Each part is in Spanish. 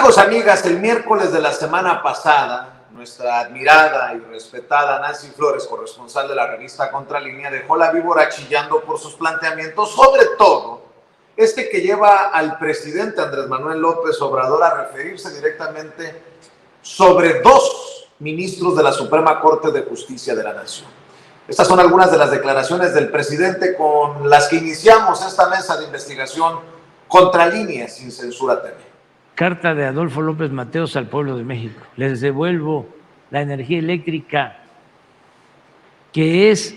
Amigos, amigas, el miércoles de la semana pasada, nuestra admirada y respetada Nancy Flores, corresponsal de la revista Contralínea, dejó la víbora chillando por sus planteamientos, sobre todo que lleva al presidente Andrés Manuel López Obrador a referirse directamente sobre dos ministros de la Suprema Corte de Justicia de la Nación. Estas son algunas de las declaraciones del presidente con las que iniciamos esta mesa de investigación Contralínea sin Censura TV. Carta de Adolfo López Mateos al pueblo de México. Les devuelvo la energía eléctrica que es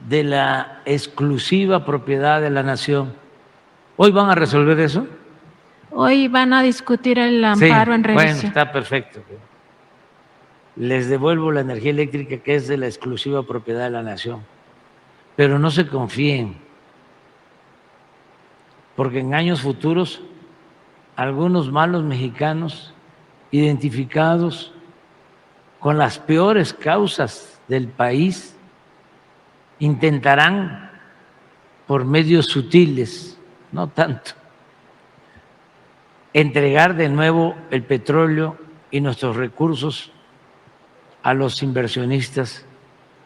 de la exclusiva propiedad de la nación. ¿Hoy van a resolver eso? Hoy van a discutir el amparo en revisión. Bueno, está perfecto. Les devuelvo la energía eléctrica que es de la exclusiva propiedad de la nación. Pero no se confíen, porque en años futuros algunos malos mexicanos identificados con las peores causas del país intentarán por medios sutiles, no tanto, entregar de nuevo el petróleo y nuestros recursos a los inversionistas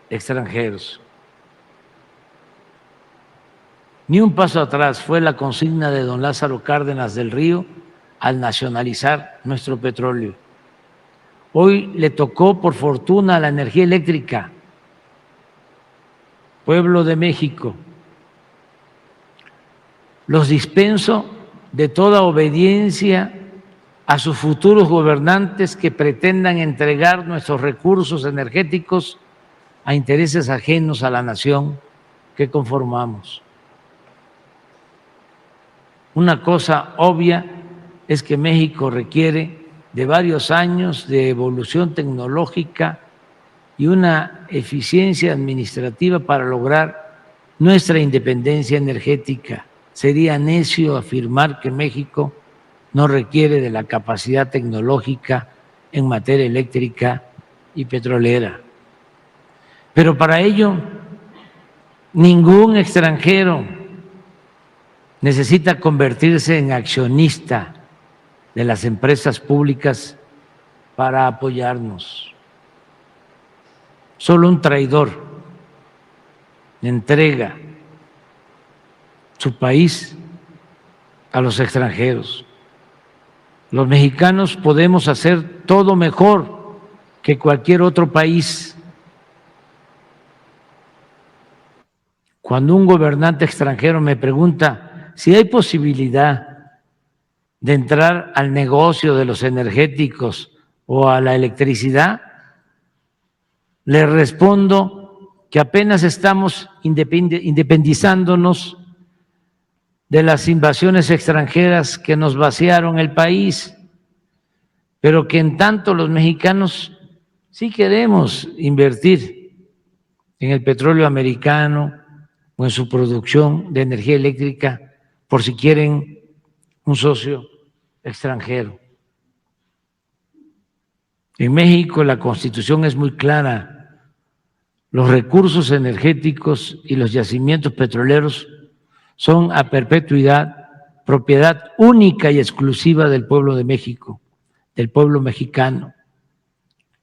extranjeros. Ni un paso atrás fue la consigna de don Lázaro Cárdenas del Río al nacionalizar nuestro petróleo. Hoy le tocó, por fortuna, la energía eléctrica. Pueblo de México, los dispenso de toda obediencia a sus futuros gobernantes que pretendan entregar nuestros recursos energéticos a intereses ajenos a la nación que conformamos. Una cosa obvia es que México requiere de varios años de evolución tecnológica y una eficiencia administrativa para lograr nuestra independencia energética. Sería necio afirmar que México no requiere de la capacidad tecnológica en materia eléctrica y petrolera. Pero para ello, ningún extranjero necesita convertirse en accionista de las empresas públicas para apoyarnos. Solo un traidor entrega su país a los extranjeros. Los mexicanos podemos hacer todo mejor que cualquier otro país. Cuando un gobernante extranjero me pregunta si hay posibilidad de entrar al negocio de los energéticos o a la electricidad, le respondo que apenas estamos independizándonos de las invasiones extranjeras que nos vaciaron el país, pero que en tanto los mexicanos sí queremos invertir en el petróleo americano o en su producción de energía eléctrica, por si quieren un socio extranjero. En México la Constitución es muy clara. Los recursos energéticos y los yacimientos petroleros son a perpetuidad propiedad única y exclusiva del pueblo de México, del pueblo mexicano.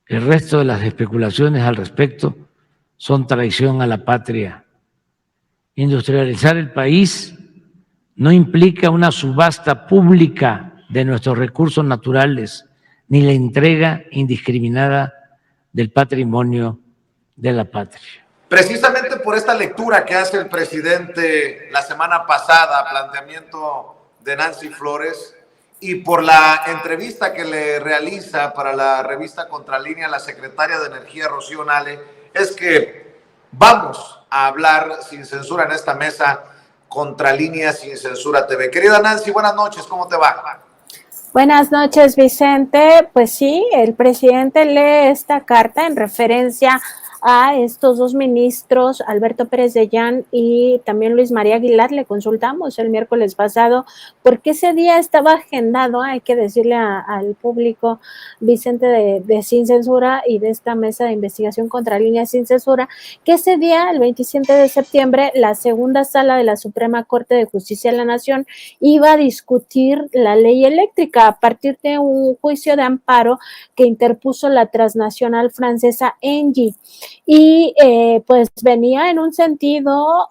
El resto de las especulaciones al respecto son traición a la patria. Industrializar el país no implica una subasta pública de nuestros recursos naturales ni la entrega indiscriminada del patrimonio de la patria. Precisamente por esta lectura que hace el presidente la semana pasada, planteamiento de Nancy Flores, y por la entrevista que le realiza para la revista Contralínea la secretaria de Energía, Rocío Nale, es que vamos a hablar sin censura en esta mesa Contralínea sin Censura TV. Querida Nancy, buenas noches, ¿cómo te va? Buenas noches, Vicente. Pues sí, el presidente lee esta carta en referencia a estos dos ministros, Alberto Pérez Dayán y también Luis María Aguilar. Le consultamos el miércoles pasado porque ese día estaba agendado, hay que decirle al público, Vicente, de Sin Censura y de esta mesa de investigación contra líneas sin censura, que ese día, el 27 de septiembre, la segunda sala de la Suprema Corte de Justicia de la Nación iba a discutir la ley eléctrica a partir de un juicio de amparo que interpuso la transnacional francesa Engie. Y pues venía en un sentido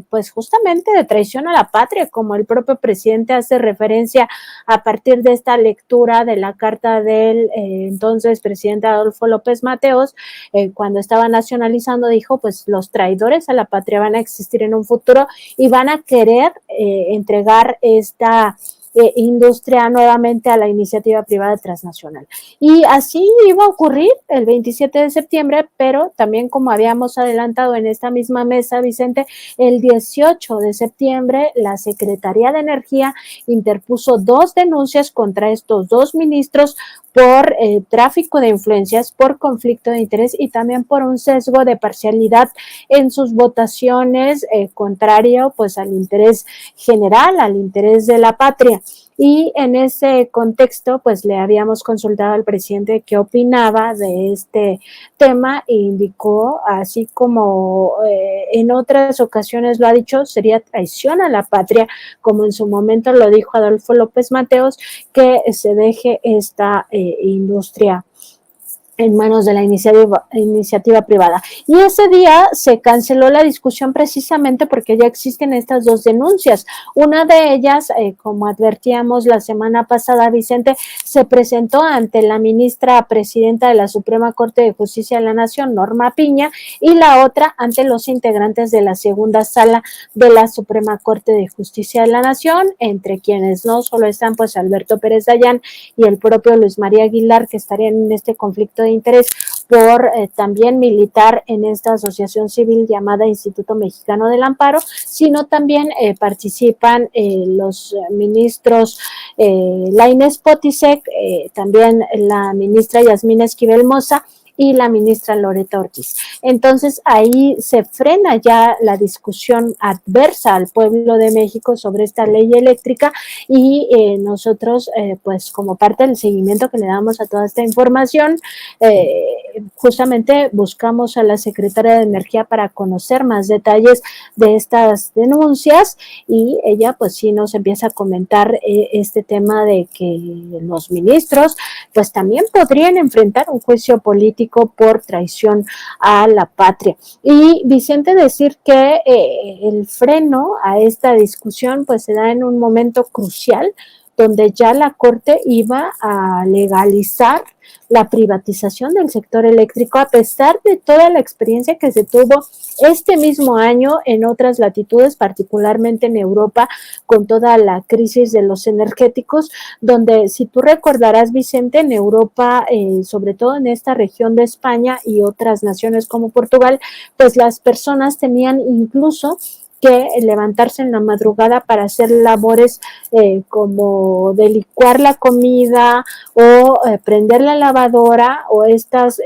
pues justamente de traición a la patria, como el propio presidente hace referencia a partir de esta lectura de la carta del entonces presidente Adolfo López Mateos, cuando estaba nacionalizando, dijo, pues los traidores a la patria van a existir en un futuro y van a querer entregar esta industria nuevamente a la iniciativa privada transnacional. Y así iba a ocurrir el 27 de septiembre, pero también, como habíamos adelantado en esta misma mesa, Vicente, el 18 de septiembre la Secretaría de Energía interpuso 2 denuncias contra estos 2 ministros por tráfico de influencias, por conflicto de interés y también por un sesgo de parcialidad en sus votaciones, contrario pues al interés general, al interés de la patria. Y en ese contexto, pues le habíamos consultado al presidente qué opinaba de este tema e indicó, así como en otras ocasiones lo ha dicho, sería traición a la patria, como en su momento lo dijo Adolfo López Mateos, que se deje esta industria en manos de la iniciativa privada. Y ese día se canceló la discusión precisamente porque ya existen estas 2 denuncias. Una de ellas, como advertíamos la semana pasada, Vicente, se presentó ante la ministra presidenta de la Suprema Corte de Justicia de la Nación, Norma Piña, y la otra ante los integrantes de la segunda sala de la Suprema Corte de Justicia de la Nación, entre quienes no solo están pues Alberto Pérez Dayán y el propio Luis María Aguilar, que estarían en este conflicto de interés por también militar en esta asociación civil llamada Instituto Mexicano del Amparo, sino también participan los ministros Lainez Potisek, también la ministra Yasmín Esquivel Moza y la ministra Loreta Ortiz. Entonces ahí se frena ya la discusión adversa al pueblo de México sobre esta ley eléctrica y nosotros pues como parte del seguimiento que le damos a toda esta información, justamente buscamos a la secretaria de Energía para conocer más detalles de estas denuncias y ella pues sí nos empieza a comentar este tema de que los ministros pues también podrían enfrentar un juicio político por traición a la patria. Y Vicente, decir que el freno a esta discusión pues se da en un momento crucial donde ya la Corte iba a legalizar la privatización del sector eléctrico a pesar de toda la experiencia que se tuvo este mismo año en otras latitudes, particularmente en Europa, con toda la crisis de los energéticos, donde si tú recordarás, Vicente, en Europa, sobre todo en esta región de España y otras naciones como Portugal, pues las personas tenían incluso que levantarse en la madrugada para hacer labores como de licuar la comida o prender la lavadora o estos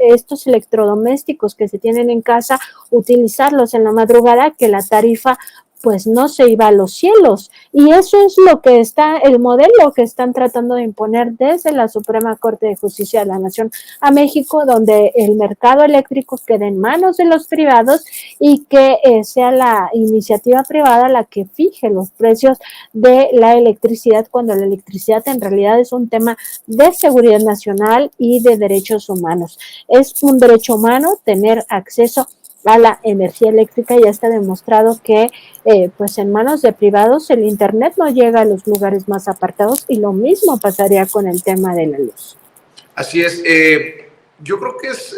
electrodomésticos que se tienen en casa, utilizarlos en la madrugada, que la tarifa pues no se iba a los cielos. Y eso es lo que está, el modelo que están tratando de imponer desde la Suprema Corte de Justicia de la Nación a México, donde el mercado eléctrico quede en manos de los privados y que sea la iniciativa privada la que fije los precios de la electricidad, cuando la electricidad en realidad es un tema de seguridad nacional y de derechos humanos. Es un derecho humano tener acceso a la energía eléctrica. Ya está demostrado que pues en manos de privados el internet no llega a los lugares más apartados y lo mismo pasaría con el tema de la luz. Así es. Yo creo que es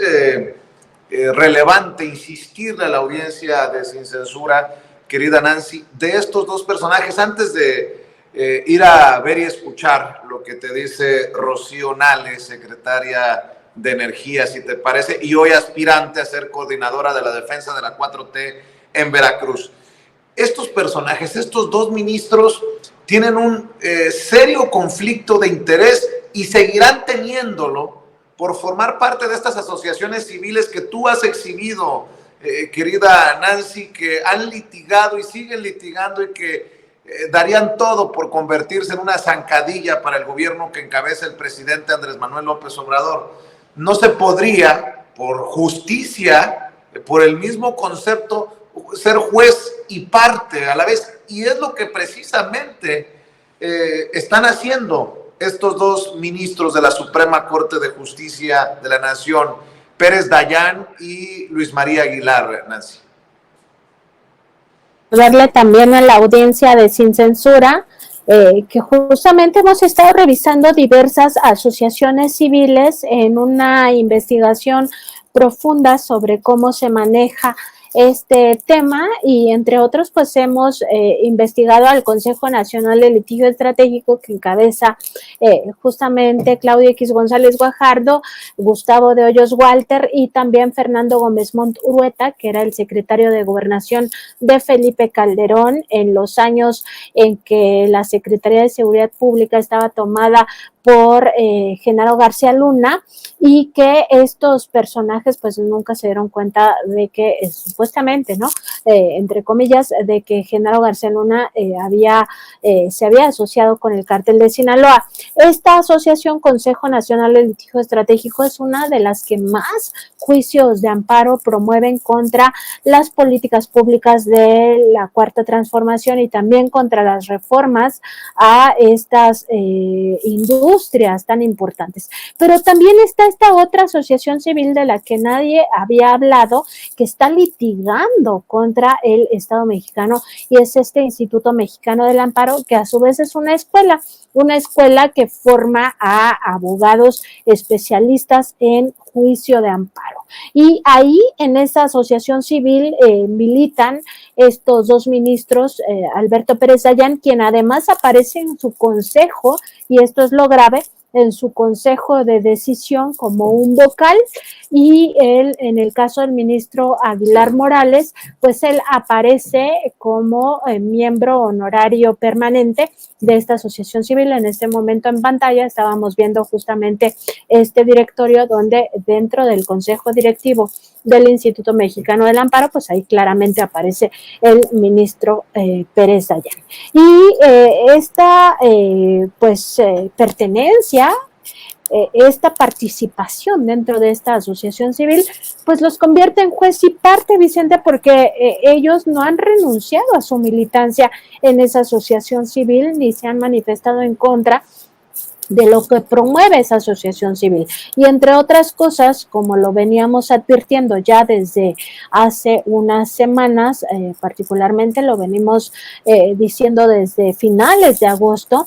relevante insistirle a la audiencia de Sin Censura, querida Nancy, de estos 2 personajes antes de ir a ver y escuchar lo que te dice Rocío Nales, secretaria de Energía, si te parece, y hoy aspirante a ser coordinadora de la defensa de la 4T en Veracruz. Estos personajes, estos 2 ministros, tienen un serio conflicto de interés y seguirán teniéndolo por formar parte de estas asociaciones civiles que tú has exhibido, querida Nancy, que han litigado y siguen litigando y que darían todo por convertirse en una zancadilla para el gobierno que encabeza el presidente Andrés Manuel López Obrador. No se podría, por justicia, por el mismo concepto, ser juez y parte a la vez. Y es lo que precisamente están haciendo estos dos ministros de la Suprema Corte de Justicia de la Nación, Pérez Dayán y Luis María Aguilar, Nancy. Verle también a la audiencia de Sin Censura, que justamente hemos estado revisando diversas asociaciones civiles en una investigación profunda sobre cómo se maneja este tema, y entre otros pues hemos investigado al Consejo Nacional de Litigio Estratégico, que encabeza justamente Claudio X González Guajardo, Gustavo de Hoyos Walter y también Fernando Gómez Montt Urueta, que era el secretario de Gobernación de Felipe Calderón en los años en que la Secretaría de Seguridad Pública estaba tomada por Genaro García Luna, y que estos personajes pues nunca se dieron cuenta de que supuestamente, ¿no? Entre comillas, de que Genaro García Luna se había asociado con el cártel de Sinaloa. Esta asociación, Consejo Nacional de Litigio Estratégico, es una de las que más juicios de amparo promueven contra las políticas públicas de la Cuarta Transformación y también contra las reformas a estas industrias tan importantes. Pero también está esta otra asociación civil de la que nadie había hablado, que está litigando contra el Estado mexicano, y es este Instituto Mexicano del Amparo, que a su vez es una escuela que forma a abogados especialistas en juicio de amparo. Y ahí en esa asociación civil militan estos dos ministros, Alberto Pérez Dayán, quien además aparece en su consejo, y esto es lo grave, en su consejo de decisión como un vocal, y él, en el caso del ministro Aguilar Morales, pues él aparece como miembro honorario permanente de esta asociación civil. En este momento en pantalla estábamos viendo justamente este directorio, donde dentro del consejo directivo del Instituto Mexicano del Amparo, pues ahí claramente aparece el ministro Pérez Dayán. Y esta pertenencia, esta participación dentro de esta asociación civil, pues los convierte en juez y parte, Vicente, porque ellos no han renunciado a su militancia en esa asociación civil, ni se han manifestado en contra de lo que promueve esa asociación civil. Y entre otras cosas, como lo veníamos advirtiendo ya desde hace unas semanas, particularmente lo venimos diciendo desde finales de agosto,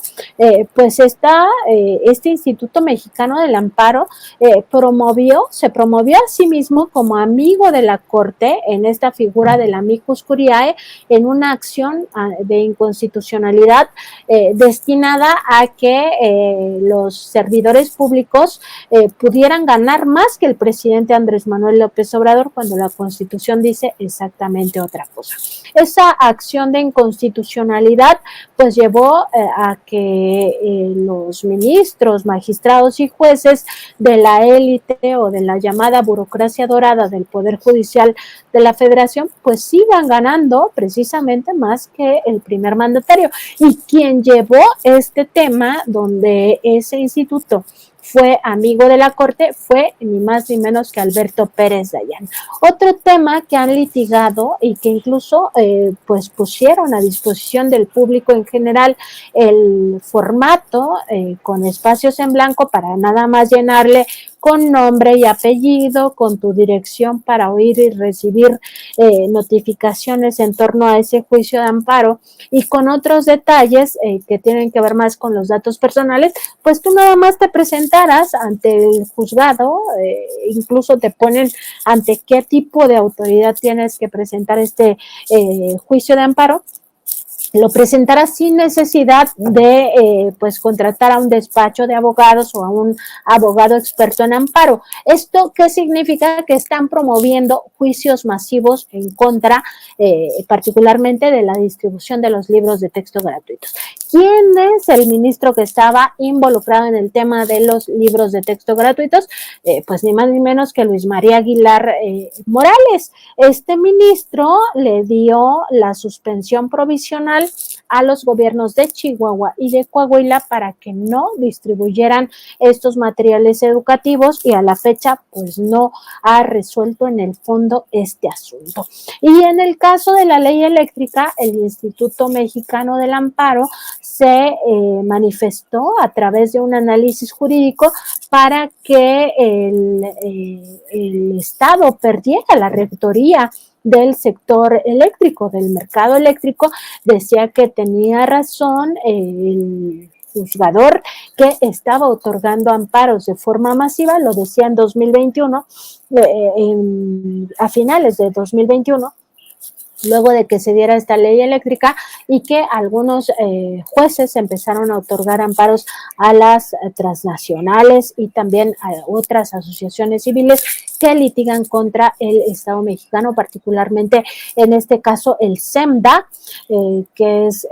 pues este Instituto Mexicano del Amparo se promovió a sí mismo como amigo de la Corte en esta figura del amicus curiae, en una acción de inconstitucionalidad destinada a que los servidores públicos pudieran ganar más que el presidente Andrés Manuel López Obrador, cuando la Constitución dice exactamente otra cosa. Esa acción de inconstitucionalidad pues llevó a que los ministros, magistrados y jueces de la élite o de la llamada burocracia dorada del Poder Judicial de la Federación pues sigan ganando precisamente más que el primer mandatario. Y quien llevó este tema, donde ese instituto fue amigo de la Corte, fue ni más ni menos que Alberto Pérez Dayán. Otro tema que han litigado y que incluso pues pusieron a disposición del público en general el formato con espacios en blanco para nada más llenarle con nombre y apellido, con tu dirección para oír y recibir notificaciones en torno a ese juicio de amparo, y con otros detalles que tienen que ver más con los datos personales, pues tú nada más te presentarás ante el juzgado, incluso te ponen ante qué tipo de autoridad tienes que presentar este juicio de amparo. Lo presentará sin necesidad de pues contratar a un despacho de abogados o a un abogado experto en amparo. ¿Esto qué significa? Que están promoviendo juicios masivos en contra particularmente de la distribución de los libros de texto gratuitos. ¿Quién es el ministro que estaba involucrado en el tema de los libros de texto gratuitos? Pues ni más ni menos que Luis María Aguilar Morales. Este ministro le dio la suspensión provisional a los gobiernos de Chihuahua y de Coahuila para que no distribuyeran estos materiales educativos, y a la fecha pues no ha resuelto en el fondo este asunto. Y en el caso de la ley eléctrica, el Instituto Mexicano del Amparo se manifestó a través de un análisis jurídico para que el Estado perdiera la rectoría del sector eléctrico, del mercado eléctrico. Decía que tenía razón el juzgador que estaba otorgando amparos de forma masiva, lo decía en 2021, a finales de 2021, luego de que se diera esta ley eléctrica, y que algunos jueces empezaron a otorgar amparos a las transnacionales y también a otras asociaciones civiles que litigan contra el Estado mexicano, particularmente en este caso el SEMDA, que es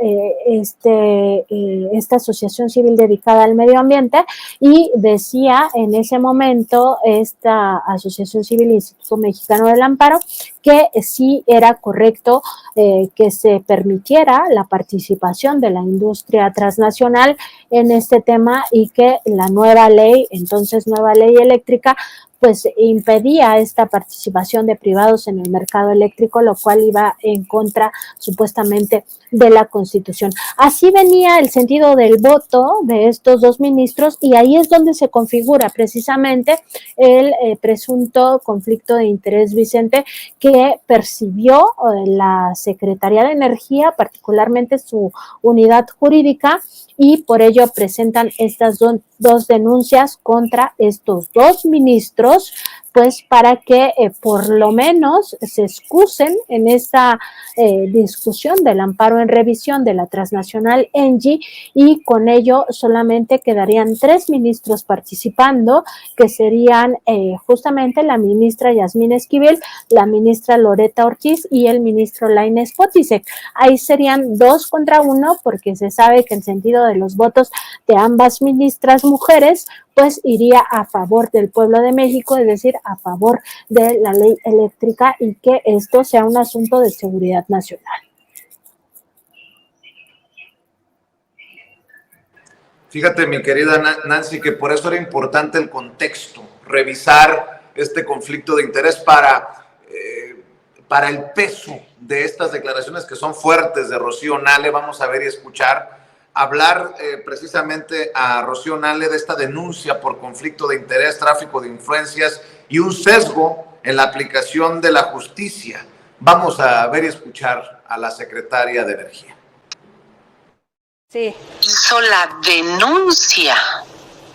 esta asociación civil dedicada al medio ambiente. Y decía en ese momento esta asociación civil, Instituto Mexicano del Amparo, que sí era correcto que se permitiera la participación de la industria transnacional en este tema, y que la nueva ley, entonces nueva ley eléctrica, pues impedía esta participación de privados en el mercado eléctrico, lo cual iba en contra supuestamente de la Constitución. Así venía el sentido del voto de estos dos ministros, y ahí es donde se configura precisamente el presunto conflicto de interés, Vicente, que percibió la Secretaría de Energía, particularmente su unidad jurídica, y por ello presentan estas dos denuncias contra estos dos ministros, pues para que por lo menos se excusen en esta discusión del amparo en revisión de la transnacional ENGIE, y con ello solamente quedarían 3 ministros participando, que serían justamente la ministra Yasmín Esquivel, la ministra Loreta Ortiz y el ministro Lainez Potisek. Ahí serían 2 contra 1, porque se sabe que el sentido de los votos de ambas ministras mujeres pues iría a favor del pueblo de México, es decir, a favor de la ley eléctrica, y que esto sea un asunto de seguridad nacional. Fíjate, mi querida Nancy, que por eso era importante el contexto, revisar este conflicto de interés para el peso de estas declaraciones que son fuertes de Rocío Nale. Vamos a ver y escuchar hablar precisamente a Rocío Nale de esta denuncia por conflicto de interés, tráfico de influencias y un sesgo en la aplicación de la justicia. Vamos a ver y escuchar a la secretaria de Energía. Sí. Hizo la denuncia,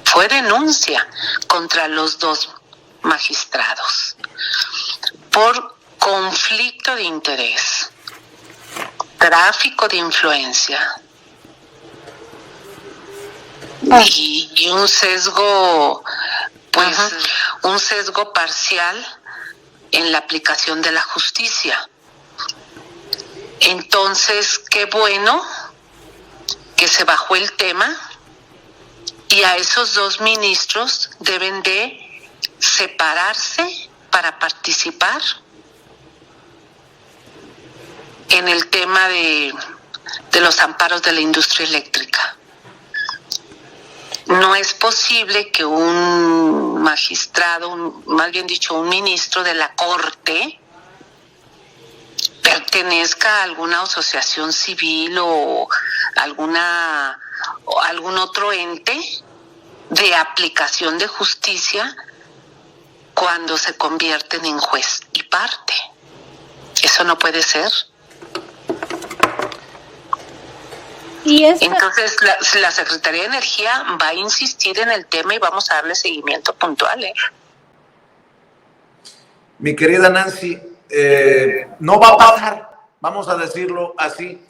fue denuncia contra los dos magistrados por conflicto de interés, tráfico de influencia y un sesgo, pues, un sesgo parcial en la aplicación de la justicia. Entonces, qué bueno que se bajó el tema, y a esos dos ministros deben de separarse para participar en el tema de los amparos de la industria eléctrica. No es posible que un magistrado, más bien dicho, un ministro de la Corte, pertenezca a alguna asociación civil o algún otro ente de aplicación de justicia cuando se convierten en juez y parte. Eso no puede ser. Entonces la Secretaría de Energía va a insistir en el tema y vamos a darle seguimiento puntual. Mi querida Nancy, no va a pasar, vamos a decirlo así.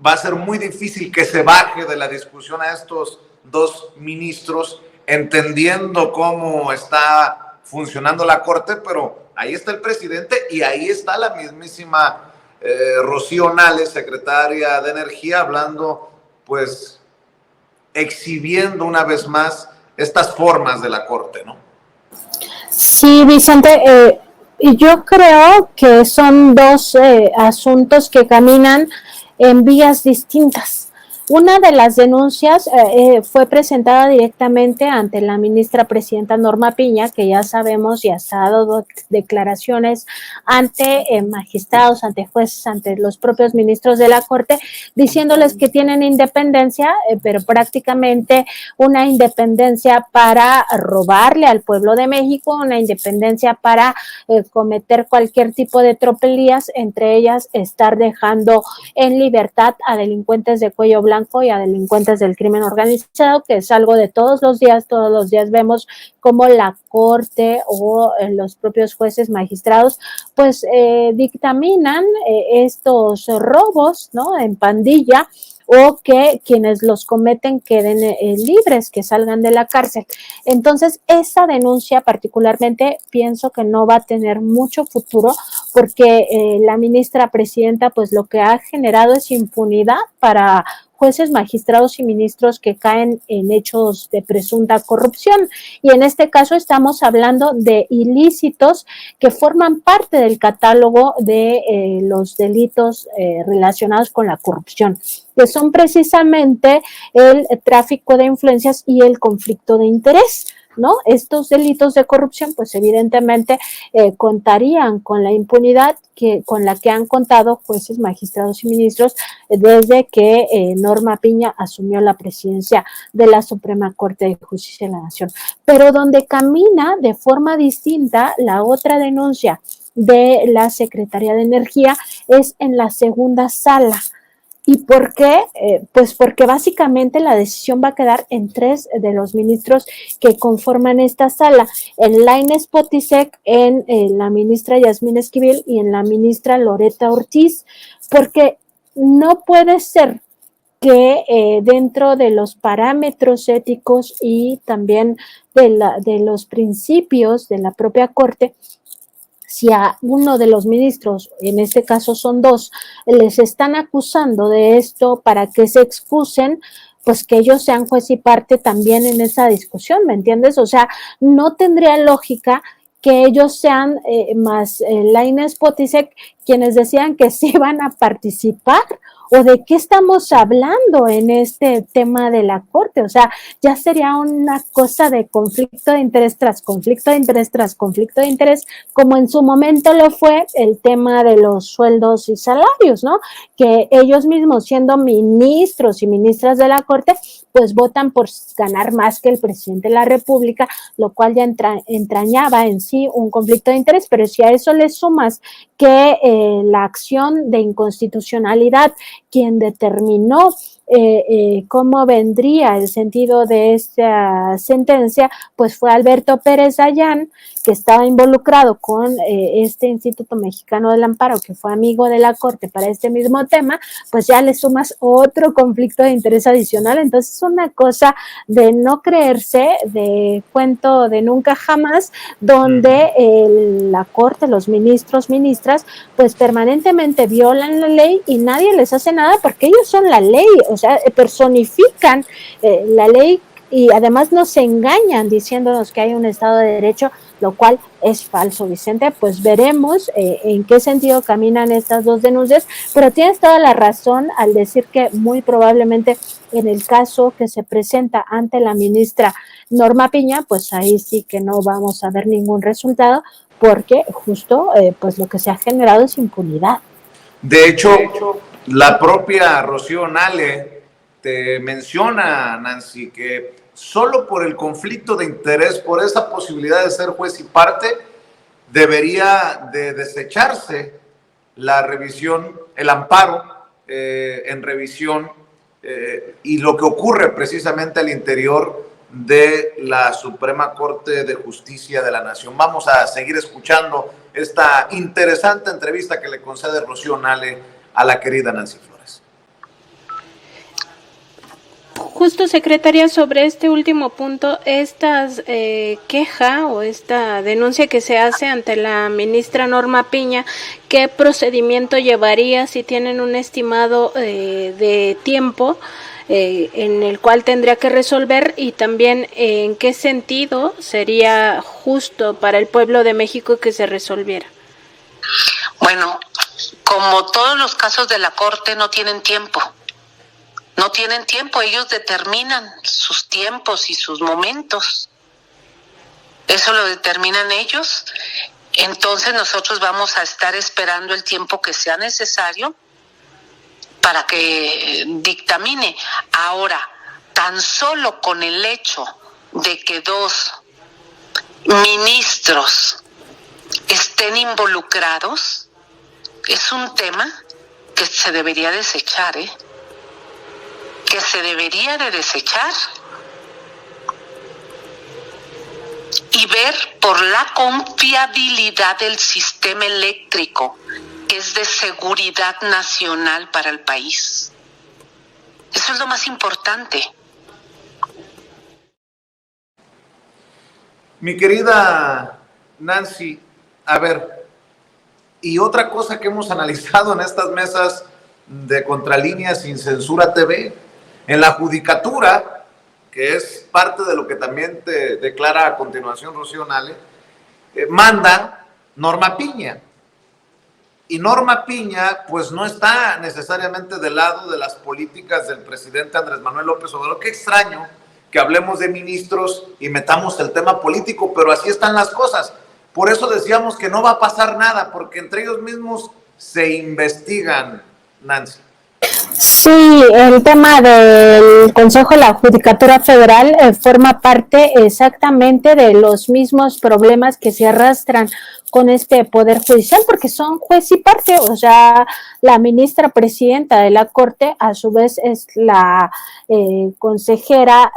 Va a ser muy difícil que se baje de la discusión a estos dos ministros, entendiendo cómo está funcionando la Corte, pero ahí está el presidente y ahí está la mismísima Rocío Nale, secretaria de Energía, hablando pues exhibiendo una vez más estas formas de la Corte, ¿no? Sí, Vicente, y yo creo que son dos asuntos que caminan en vías distintas. Una de las denuncias fue presentada directamente ante la ministra presidenta Norma Piña, que ya sabemos y ha dado declaraciones ante magistrados, ante jueces, ante los propios ministros de la Corte, diciéndoles que tienen independencia, pero prácticamente una independencia para robarle al pueblo de México, una independencia para cometer cualquier tipo de tropelías, entre ellas estar dejando en libertad a delincuentes de cuello blanco y a delincuentes del crimen organizado, que es algo de todos los días vemos como la Corte o los propios jueces magistrados pues dictaminan estos robos, ¿no?, en pandilla, o que quienes los cometen queden libres, que salgan de la cárcel. Entonces, esa denuncia particularmente pienso que no va a tener mucho futuro, porque la ministra presidenta pues lo que ha generado es impunidad para jueces, magistrados y ministros que caen en hechos de presunta corrupción. Y en este caso estamos hablando de ilícitos que forman parte del catálogo de los delitos relacionados con la corrupción, que son precisamente el tráfico de influencias y el conflicto de interés, ¿no? Estos delitos de corrupción, pues evidentemente contarían con la impunidad con la que han contado jueces, magistrados y ministros desde que Norma Piña asumió la presidencia de la Suprema Corte de Justicia de la Nación. Pero donde camina de forma distinta la otra denuncia de la Secretaría de Energía es en la segunda sala. ¿Y por qué? Pues porque básicamente la decisión va a quedar en 3 de los ministros que conforman esta sala, en Lainez Potisek, en la ministra Yasmín Esquivel y en la ministra Loreta Ortiz, porque no puede ser que dentro de los parámetros éticos y también de los principios de la propia Corte, si a uno de los ministros, en este caso son 2, les están acusando de esto para que se excusen, pues que ellos sean juez y parte también en esa discusión, ¿me entiendes? O sea, no tendría lógica que ellos sean más Lainez Potisek quienes decían que sí van a participar, o de qué estamos hablando en este tema de la Corte. O sea, ya sería una cosa de conflicto de interés tras conflicto de interés tras conflicto de interés, como en su momento lo fue el tema de los sueldos y salarios, ¿no? Que ellos mismos, siendo ministros y ministras de la Corte, pues votan por ganar más que el presidente de la República, lo cual ya entrañaba en sí un conflicto de interés. Pero si a eso le sumas que la acción de inconstitucionalidad, quien determinó cómo vendría el sentido de esta sentencia, pues fue Alberto Pérez Dayán, que estaba involucrado con este Instituto Mexicano del Amparo, que fue amigo de la Corte para este mismo tema, pues ya le sumas otro conflicto de interés adicional. Entonces es una cosa de no creerse, de cuento de nunca jamás, donde la Corte, los ministros, ministras, pues permanentemente violan la ley y nadie les hace nada porque ellos son la ley, o sea, personifican la ley y además nos engañan diciéndonos que hay un Estado de Derecho, lo cual es falso, Vicente. Pues veremos en qué sentido caminan estas 2 denuncias, pero tienes toda la razón al decir que muy probablemente en el caso que se presenta ante la ministra Norma Piña, pues ahí sí que no vamos a ver ningún resultado, porque justo pues lo que se ha generado es impunidad. De hecho, la propia Rocío Nale te menciona, Nancy, que solo por el conflicto de interés, por esa posibilidad de ser juez y parte, debería de desecharse la revisión, el amparo en revisión y lo que ocurre precisamente al interior de la Suprema Corte de Justicia de la Nación. Vamos a seguir escuchando esta interesante entrevista que le concede Rocío Nale a la querida Nancy Flores. justo, secretaria, sobre este último punto, esta queja o esta denuncia que se hace ante la ministra Norma Piña, ¿qué procedimiento llevaría si tienen un estimado de tiempo en el cual tendría que resolver, y también en qué sentido sería justo para el pueblo de México que se resolviera? Bueno, como todos los casos de la Corte, no tienen tiempo. No tienen tiempo, ellos determinan sus tiempos y sus momentos. Eso lo determinan ellos. Entonces nosotros vamos a estar esperando el tiempo que sea necesario para que dictamine. Ahora, tan solo con el hecho de que 2 ministros estén involucrados, es un tema que se debería desechar, que se debería de desechar y ver por la confiabilidad del sistema eléctrico, que es de seguridad nacional para el país. Eso es lo más importante. Mi querida Nancy, a ver, y otra cosa que hemos analizado en estas mesas de Contralínea Sin Censura TV, en la judicatura, que es parte de lo que también te declara a continuación Rocío Nale, manda Norma Piña. Y Norma Piña, pues no está necesariamente del lado de las políticas del presidente Andrés Manuel López Obrador. Qué extraño que hablemos de ministros y metamos el tema político, pero así están las cosas. Por eso decíamos que no va a pasar nada, porque entre ellos mismos se investigan, Nancy. Sí, el tema del Consejo de la Judicatura Federal forma parte exactamente de los mismos problemas que se arrastran con este Poder Judicial, porque son juez y parte. O sea, la ministra presidenta de la Corte a su vez es la consejera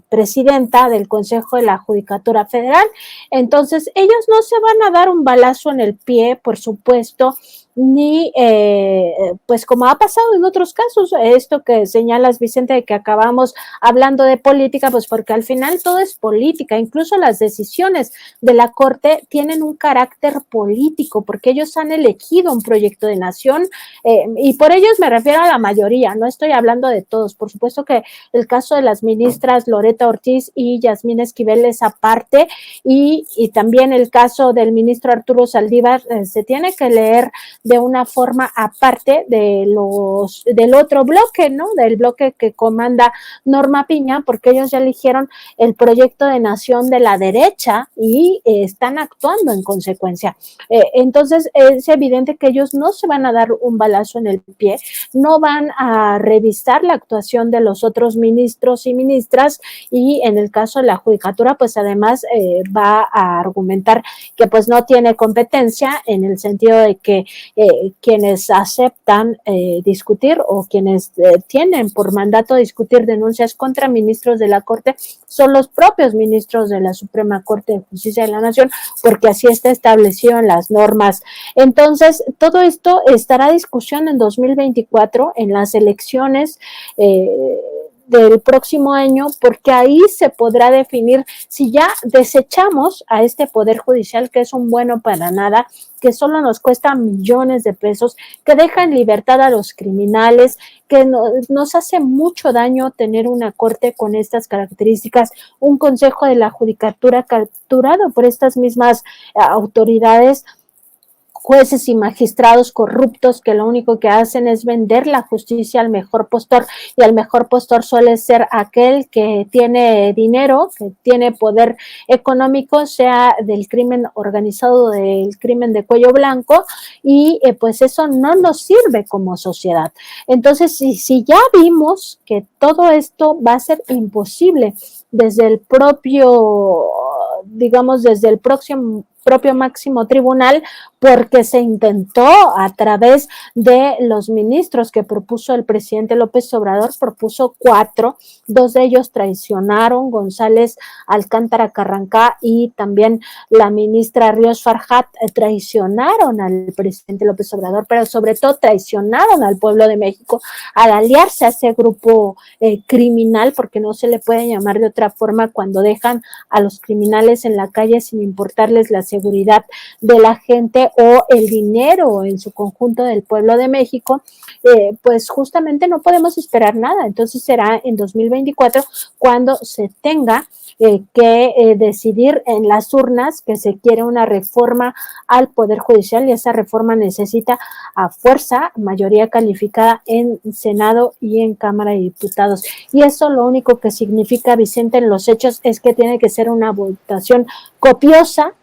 presidenta del Consejo de la Judicatura Federal. Entonces, ellos no se van a dar un balazo en el pie, por supuesto, ni pues como ha pasado en otros casos, esto que señalas, Vicente, de que acabamos hablando de política, pues porque al final todo es política. Incluso las decisiones de la Corte tienen un carácter político, porque ellos han elegido un proyecto de nación, y por ellos me refiero a la mayoría, no estoy hablando de todos. Por supuesto que el caso de las ministras Loreta Ortiz y Yasmín Esquivel es aparte, y también el caso del ministro Arturo Saldívar se tiene que leer de una forma aparte del otro bloque, ¿no? Del bloque que comanda Norma Piña, porque ellos ya eligieron el proyecto de nación de la derecha y están actuando en consecuencia. Entonces, es evidente que ellos no se van a dar un balazo en el pie, no van a revisar la actuación de los otros ministros y ministras, y en el caso de la judicatura, pues además va a argumentar que pues no tiene competencia, en el sentido de que quienes aceptan discutir o quienes tienen por mandato discutir denuncias contra ministros de la Corte son los propios ministros de la Suprema Corte de Justicia de la Nación, porque así está establecido en las normas. Entonces, todo esto estará a discusión en 2024, en las elecciones del próximo año, porque ahí se podrá definir si ya desechamos a este Poder Judicial, que es un bueno para nada, que solo nos cuesta millones de pesos, que deja en libertad a los criminales, que nos hace mucho daño tener una corte con estas características, un consejo de la judicatura capturado por estas mismas autoridades, jueces y magistrados corruptos que lo único que hacen es vender la justicia al mejor postor, y el mejor postor suele ser aquel que tiene dinero, que tiene poder económico, sea del crimen organizado o del crimen de cuello blanco, y pues eso no nos sirve como sociedad. Entonces, si ya vimos que todo esto va a ser imposible desde el propio, digamos, desde el próximo propio máximo tribunal, porque se intentó a través de los ministros que propuso el presidente López Obrador, propuso 4, 2 de ellos traicionaron, González Alcántara Carrancá y también la ministra Ríos Farjat traicionaron al presidente López Obrador, pero sobre todo traicionaron al pueblo de México al aliarse a ese grupo criminal, porque no se le puede llamar de otra forma cuando dejan a los criminales en la calle sin importarles la seguridad de la gente o el dinero en su conjunto del pueblo de México, pues justamente no podemos esperar nada. Entonces será en 2024 cuando se tenga que decidir en las urnas que se quiere una reforma al Poder Judicial, y esa reforma necesita a fuerza mayoría calificada en Senado y en Cámara de Diputados. Y eso lo único que significa, Vicente, en los hechos es que tiene que ser una votación copiosa,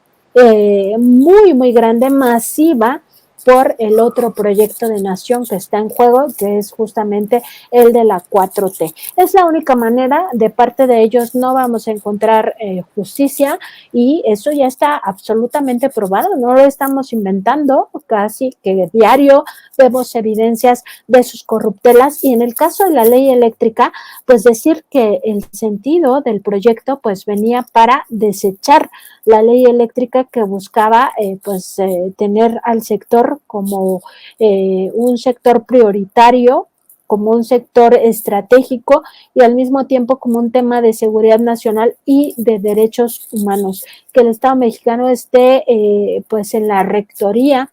muy, muy grande, masiva, por el otro proyecto de nación que está en juego, que es justamente el de la 4T. Es la única manera, de parte de ellos no vamos a encontrar justicia, y eso ya está absolutamente probado, no lo estamos inventando, casi que diario vemos evidencias de sus corruptelas. Y en el caso de la ley eléctrica, pues decir que el sentido del proyecto pues venía para desechar la ley eléctrica que buscaba tener al sector como un sector prioritario, como un sector estratégico y al mismo tiempo como un tema de seguridad nacional y de derechos humanos, que el Estado mexicano esté en la rectoría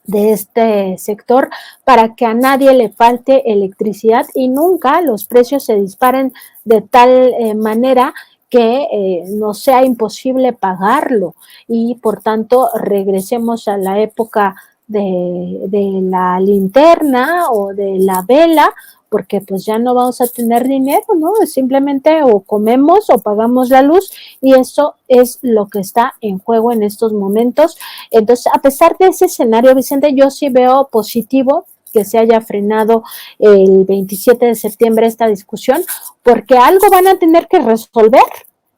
de este sector para que a nadie le falte electricidad y nunca los precios se disparen de tal manera que no sea imposible pagarlo, y por tanto regresemos a la época de la linterna o de la vela, porque pues ya no vamos a tener dinero, ¿no? Simplemente o comemos o pagamos la luz, y eso es lo que está en juego en estos momentos. Entonces, a pesar de ese escenario, Vicente, yo sí veo positivo que se haya frenado el 27 de septiembre esta discusión, porque algo van a tener que resolver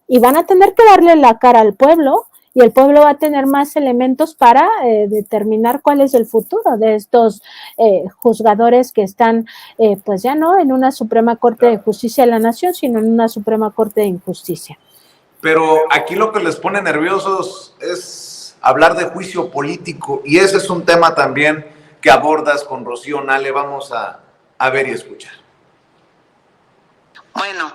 y van a tener que darle la cara al pueblo, y el pueblo va a tener más elementos para determinar cuál es el futuro de estos juzgadores que están pues ya no en una Suprema Corte de Justicia de la Nación, sino en una Suprema Corte de Injusticia. Pero aquí lo que les pone nerviosos es hablar de juicio político, y ese es un tema también que abordas con Rocío Nale. Vamos a ver y escuchar. Bueno,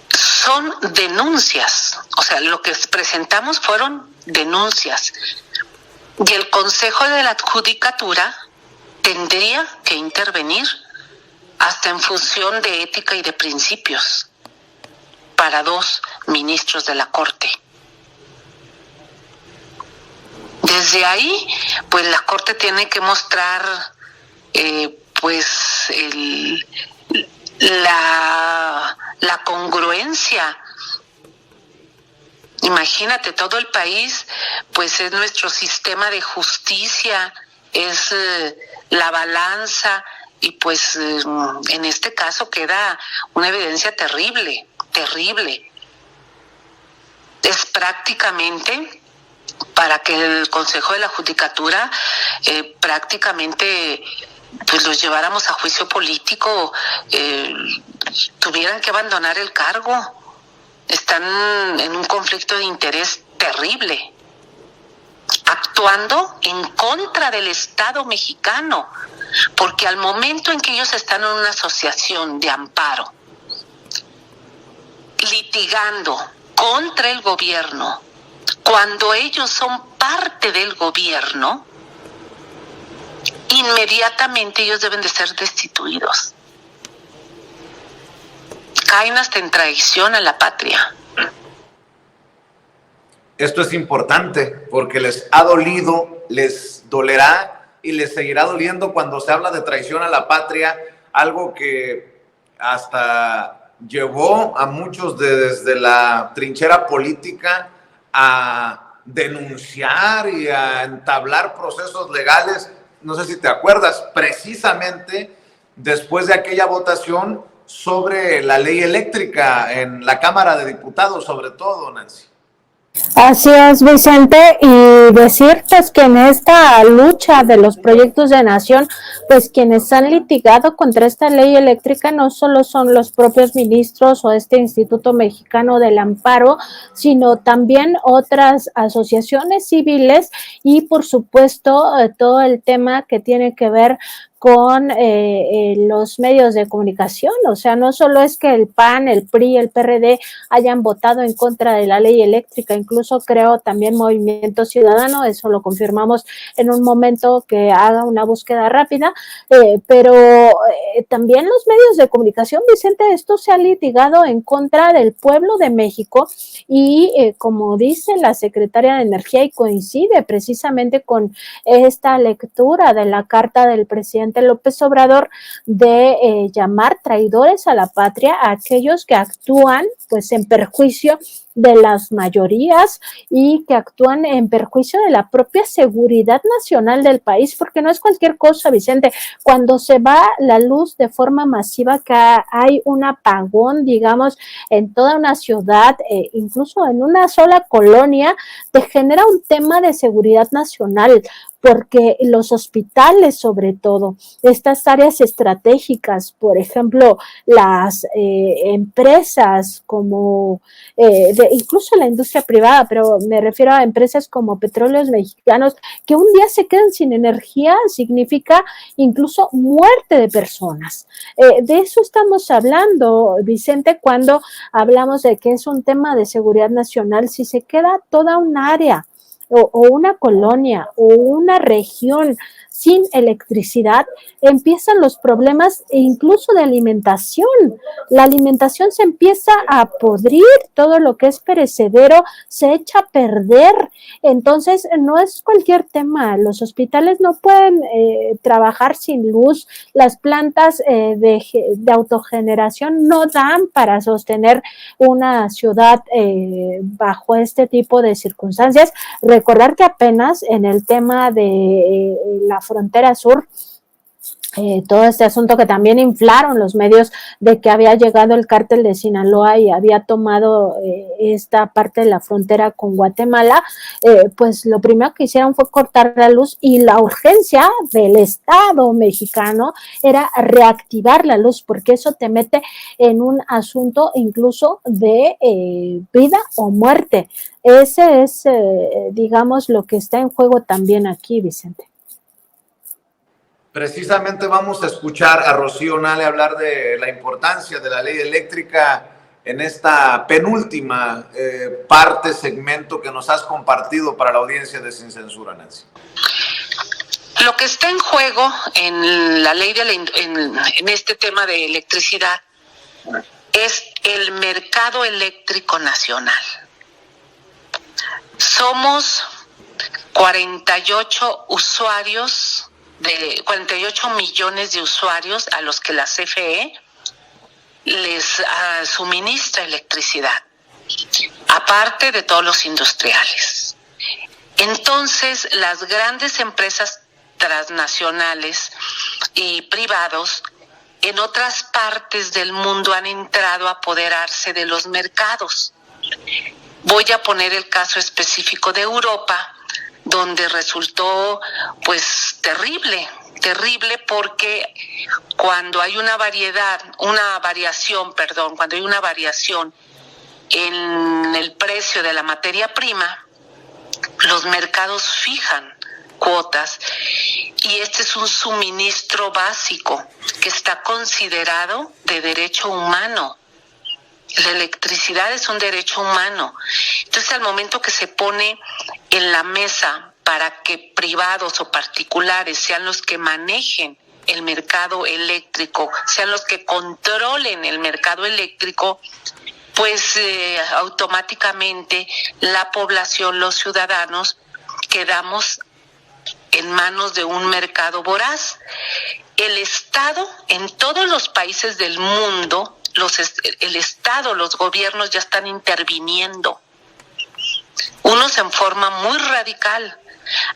son denuncias, o sea, lo que presentamos fueron denuncias, y el Consejo de la Judicatura tendría que intervenir hasta en función de ética y de principios para 2 ministros de la Corte. Desde ahí, pues la Corte tiene que mostrar la congruencia. Imagínate, todo el país pues es nuestro sistema de justicia, es la balanza, y pues en este caso queda una evidencia terrible. Es prácticamente para que el Consejo de la Judicatura prácticamente pues los lleváramos a juicio político, tuvieran que abandonar el cargo. Están en un conflicto de interés terrible, actuando en contra del Estado mexicano, porque al momento en que ellos están en una asociación de amparo, litigando contra el gobierno, cuando ellos son parte del gobierno, inmediatamente ellos deben de ser destituidos. Caen hasta en traición a la patria. Esto es importante porque les ha dolido, les dolerá y les seguirá doliendo cuando se habla de traición a la patria, algo que hasta llevó a muchos desde la trinchera política a denunciar y a entablar procesos legales. No sé si te acuerdas, precisamente después de aquella votación sobre la ley eléctrica en la Cámara de Diputados, sobre todo, Nancy. Así es, Vicente, y decir pues que en esta lucha de los proyectos de nación, pues quienes han litigado contra esta ley eléctrica no solo son los propios ministros o este Instituto Mexicano del Amparo, sino también otras asociaciones civiles y por supuesto todo el tema que tiene que ver con los medios de comunicación. O sea, no solo es que el PAN, el PRI, el PRD hayan votado en contra de la ley eléctrica, incluso creo también Movimiento Ciudadano, eso lo confirmamos en un momento que haga una búsqueda rápida, pero también los medios de comunicación, Vicente, esto se ha litigado en contra del pueblo de México y como dice la secretaria de Energía y coincide precisamente con esta lectura de la carta del presidente López Obrador de llamar traidores a la patria a aquellos que actúan pues en perjuicio de las mayorías y que actúan en perjuicio de la propia seguridad nacional del país, porque no es cualquier cosa, Vicente. Cuando se va la luz de forma masiva, que hay un apagón, digamos, en toda una ciudad, incluso en una sola colonia, te genera un tema de seguridad nacional, porque los hospitales, sobre todo, estas áreas estratégicas, por ejemplo, las empresas como incluso la industria privada, pero me refiero a empresas como Petróleos Mexicanos, que un día se quedan sin energía, significa incluso muerte de personas. De eso estamos hablando, Vicente, cuando hablamos de que es un tema de seguridad nacional. Si se queda toda un área o una colonia o una región sin electricidad, empiezan los problemas incluso de alimentación. La alimentación se empieza a podrir, todo lo que es perecedero se echa a perder. Entonces, no es cualquier tema. Los hospitales no pueden trabajar sin luz. Las plantas de autogeneración no dan para sostener una ciudad bajo este tipo de circunstancias. Recordar que apenas en el tema de la frontera sur, todo este asunto que también inflaron los medios de que había llegado el cártel de Sinaloa y había tomado esta parte de la frontera con Guatemala, pues lo primero que hicieron fue cortar la luz y la urgencia del Estado mexicano era reactivar la luz, porque eso te mete en un asunto incluso de vida o muerte. Ese es, digamos, lo que está en juego también aquí, Vicente. Precisamente vamos a escuchar a Rocío Nale hablar de la importancia de la ley eléctrica en esta penúltima segmento que nos has compartido para la audiencia de Sin Censura, Nancy. Lo que está en juego en la ley en este tema de electricidad es el mercado eléctrico nacional. Somos 48 millones de usuarios a los que la CFE les suministra electricidad, aparte de todos los industriales. Entonces, las grandes empresas transnacionales y privados en otras partes del mundo han entrado a apoderarse de los mercados. Voy a poner el caso específico de Europa, donde resultó pues terrible porque cuando hay una variación en el precio de la materia prima, los mercados fijan cuotas y este es un suministro básico que está considerado de derecho humano. La electricidad es un derecho humano. Entonces, al momento que se pone en la mesa para que privados o particulares sean los que manejen el mercado eléctrico, sean los que controlen el mercado eléctrico, pues automáticamente la población, los ciudadanos, quedamos en manos de un mercado voraz. El Estado, en todos los países del mundo, el Estado, los gobiernos ya están interviniendo. Unos en forma muy radical.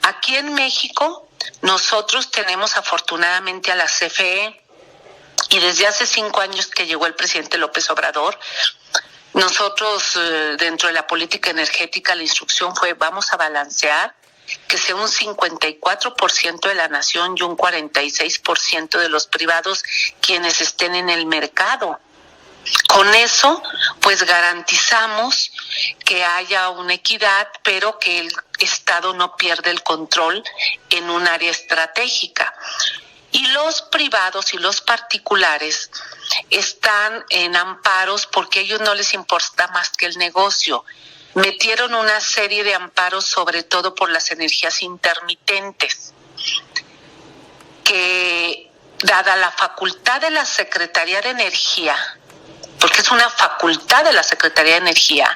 Aquí en México, nosotros tenemos afortunadamente a la CFE y desde hace 5 años que llegó el presidente López Obrador, Nosotros, dentro de la política energética, la instrucción fue: vamos a balancear, que sea un 54% de la nación y un 46% de los privados quienes estén en el mercado. Con eso, pues garantizamos que haya una equidad, pero que el Estado no pierda el control en un área estratégica. Y los privados y los particulares están en amparos porque a ellos no les importa más que el negocio. Metieron una serie de amparos, sobre todo por las energías intermitentes, que dada la facultad de la Secretaría de Energía, porque es una facultad de la Secretaría de Energía,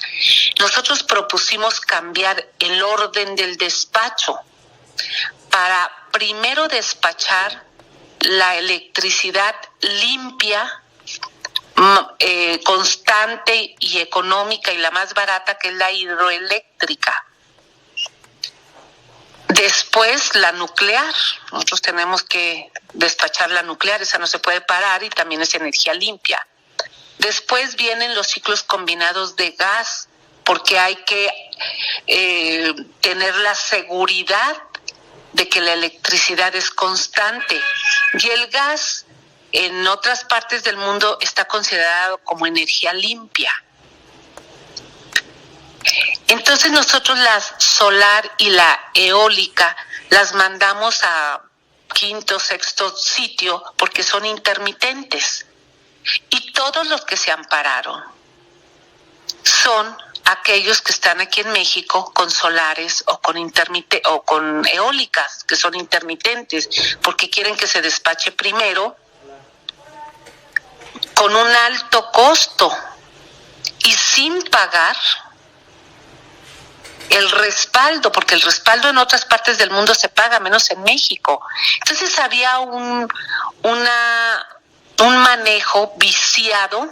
nosotros propusimos cambiar el orden del despacho para primero despachar la electricidad limpia, constante y económica y la más barata, que es la hidroeléctrica. Después la nuclear. Nosotros tenemos que despachar la nuclear, esa no se puede parar y también es energía limpia. Después vienen los ciclos combinados de gas, porque hay que tener la seguridad de que la electricidad es constante. Y el gas en otras partes del mundo está considerado como energía limpia. Entonces nosotros la solar y la eólica las mandamos a quinto, sexto sitio porque son intermitentes. Y todos los que se ampararon son aquellos que están aquí en México con solares o con eólicas, que son intermitentes, porque quieren que se despache primero con un alto costo y sin pagar el respaldo, porque el respaldo en otras partes del mundo se paga, menos en México. Entonces había un manejo viciado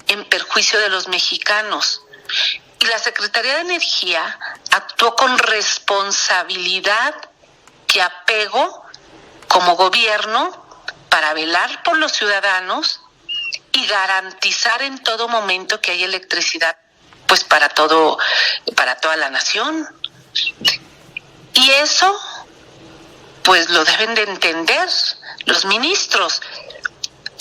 en perjuicio de los mexicanos. Y la Secretaría de Energía actuó con responsabilidad que apego como gobierno para velar por los ciudadanos y garantizar en todo momento que hay electricidad, pues para toda la nación. Y eso pues lo deben de entender los ministros.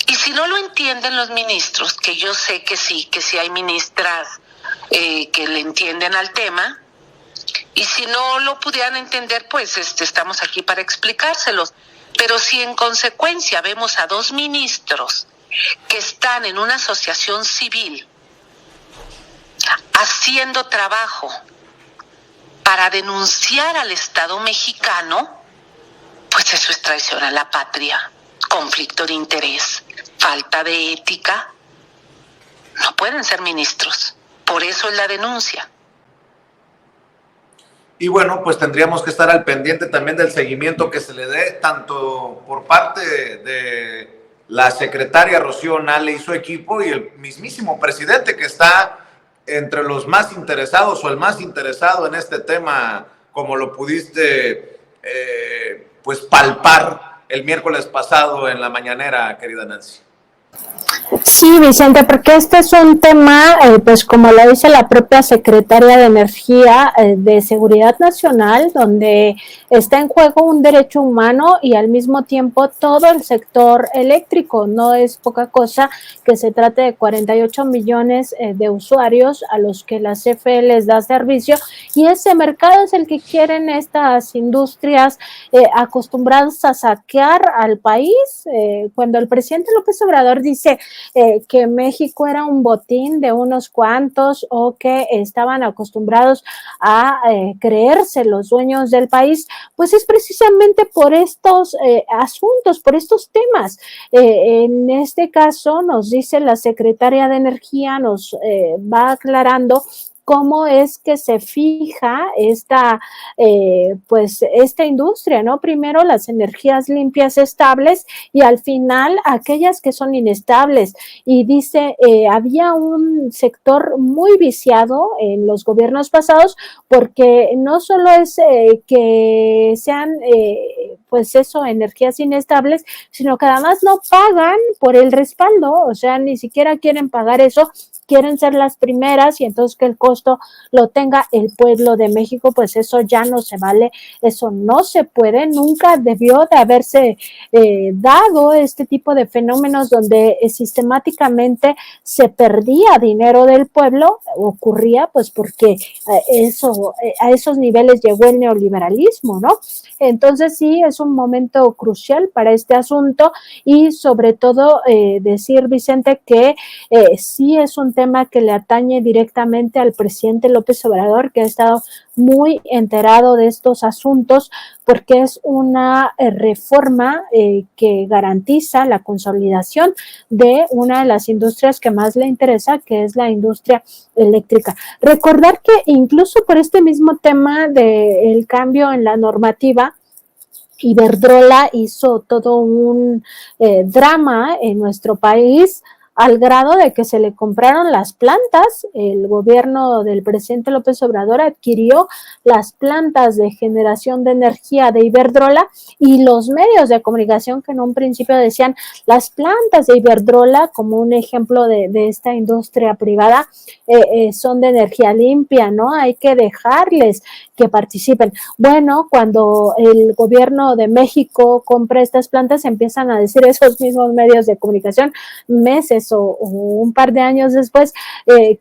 Y si no lo entienden los ministros, que yo sé que sí hay ministras que le entienden al tema, y si no lo pudieran entender, pues estamos aquí para explicárselos. Pero si en consecuencia vemos a dos ministros que están en una asociación civil haciendo trabajo para denunciar al Estado mexicano, pues eso es traición a la patria, conflicto de interés, falta de ética. No pueden ser ministros. Por eso es la denuncia. Y bueno, pues tendríamos que estar al pendiente también del seguimiento que se le dé, tanto por parte de la secretaria Rocío Nale y su equipo, y el mismísimo presidente, que está entre los más interesados o el más interesado en este tema, como lo pudiste pues palpar el miércoles pasado en la mañanera, querida Nancy. Sí, Vicente, porque este es un tema, pues como lo dice la propia Secretaria de Energía, de Seguridad Nacional, donde está en juego un derecho humano y al mismo tiempo todo el sector eléctrico. No es poca cosa que se trate de 48 millones de usuarios a los que la CFE les da servicio, y ese mercado es el que quieren estas industrias acostumbradas a saquear al país. Cuando el presidente López Obrador dice que México era un botín de unos cuantos, o que estaban acostumbrados a creerse los dueños del país, pues es precisamente por estos asuntos, por estos temas. En este caso nos dice la Secretaria de Energía, nos va aclarando cómo es que se fija esta industria, ¿no? Primero las energías limpias estables y al final aquellas que son inestables. Y dice, había un sector muy viciado en los gobiernos pasados, porque no solo es que sean energías inestables, sino que además no pagan por el respaldo, o sea, ni siquiera quieren pagar eso, quieren ser las primeras y entonces que el costo lo tenga el pueblo de México. Pues eso ya no se vale, eso no se puede, nunca debió de haberse dado este tipo de fenómenos donde sistemáticamente se perdía dinero del pueblo. Ocurría pues porque a esos niveles llegó el neoliberalismo, ¿no? Entonces sí, es un momento crucial para este asunto y sobre todo decir, Vicente, que sí es un tema que le atañe directamente al presidente López Obrador, que ha estado muy enterado de estos asuntos, porque es una reforma que garantiza la consolidación de una de las industrias que más le interesa, que es la industria eléctrica. Recordar que incluso por este mismo tema del cambio en la normativa, Iberdrola hizo todo un drama en nuestro país, al grado de que se le compraron las plantas. El gobierno del presidente López Obrador adquirió las plantas de generación de energía de Iberdrola, y los medios de comunicación que en un principio decían las plantas de Iberdrola como un ejemplo de esta industria privada son de energía limpia, ¿no? Hay que dejarles que participen. Bueno, cuando el gobierno de México compra estas plantas, empiezan a decir esos mismos medios de comunicación meses o un par de años después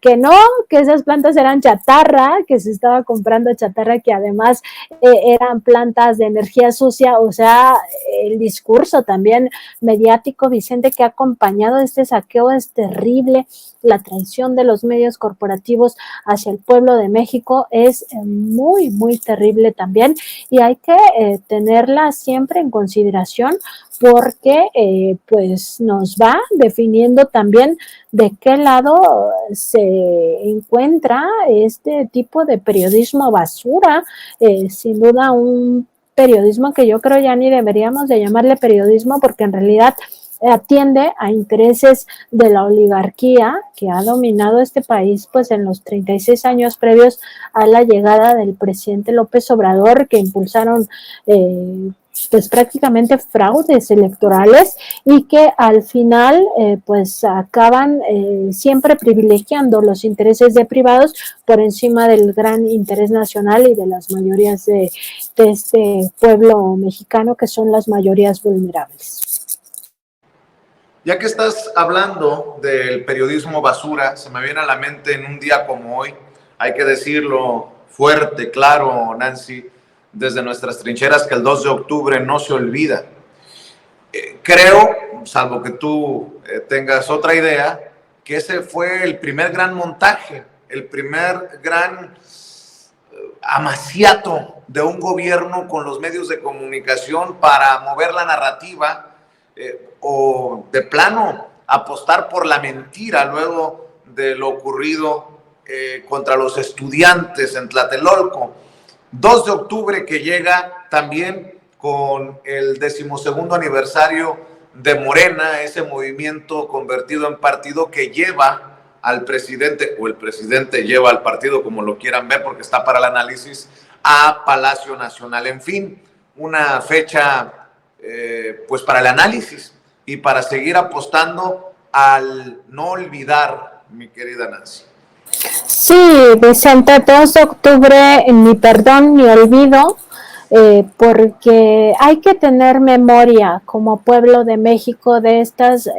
que no, que esas plantas eran chatarra, que se estaba comprando chatarra, que además eran plantas de energía sucia. O sea, el discurso también mediático, Vicente, que ha acompañado este saqueo es terrible. La traición de los medios corporativos hacia el pueblo de México es muy, muy terrible también, y hay que tenerla siempre en consideración, porque pues nos va definiendo también de qué lado se encuentra este tipo de periodismo basura. Sin duda un periodismo que yo creo ya ni deberíamos de llamarle periodismo, porque en realidad atiende a intereses de la oligarquía que ha dominado este país pues en los 36 años previos a la llegada del presidente López Obrador, que impulsaron pues prácticamente fraudes electorales, y que al final pues acaban siempre privilegiando los intereses de privados por encima del gran interés nacional y de las mayorías de este pueblo mexicano, que son las mayorías vulnerables. Ya que estás hablando del periodismo basura, se me viene a la mente en un día como hoy, hay que decirlo fuerte, claro, Nancy, desde nuestras trincheras, que el 2 de octubre no se olvida. Creo, salvo que tú tengas otra idea, que ese fue el primer gran montaje, el primer gran amaciato de un gobierno con los medios de comunicación para mover la narrativa, o de plano apostar por la mentira luego de lo ocurrido contra los estudiantes en Tlatelolco. 2 de octubre que llega también con el 12º aniversario de Morena, ese movimiento convertido en partido que lleva al presidente, o el presidente lleva al partido, como lo quieran ver, porque está para el análisis, a Palacio Nacional. En fin, una fecha pues para el análisis y para seguir apostando al no olvidar, mi querida Nancy. Sí, Vicente, 2 de octubre, ni perdón ni olvido, porque hay que tener memoria como pueblo de México de estas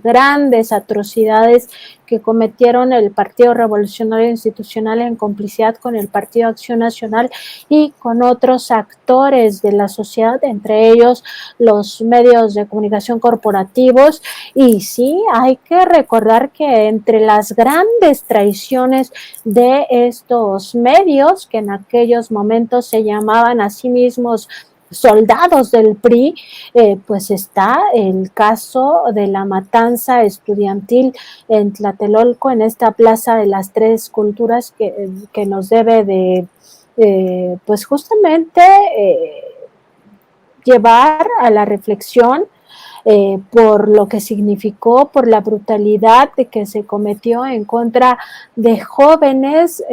grandes atrocidades que cometieron el Partido Revolucionario Institucional en complicidad con el Partido Acción Nacional y con otros actores de la sociedad, entre ellos los medios de comunicación corporativos. Y sí, hay que recordar que entre las grandes traiciones de estos medios, que en aquellos momentos se llamaban a sí mismos soldados del PRI, pues está el caso de la matanza estudiantil en Tlatelolco, en esta Plaza de las Tres Culturas que nos debe de, pues justamente llevar a la reflexión por lo que significó, por la brutalidad de que se cometió en contra de jóvenes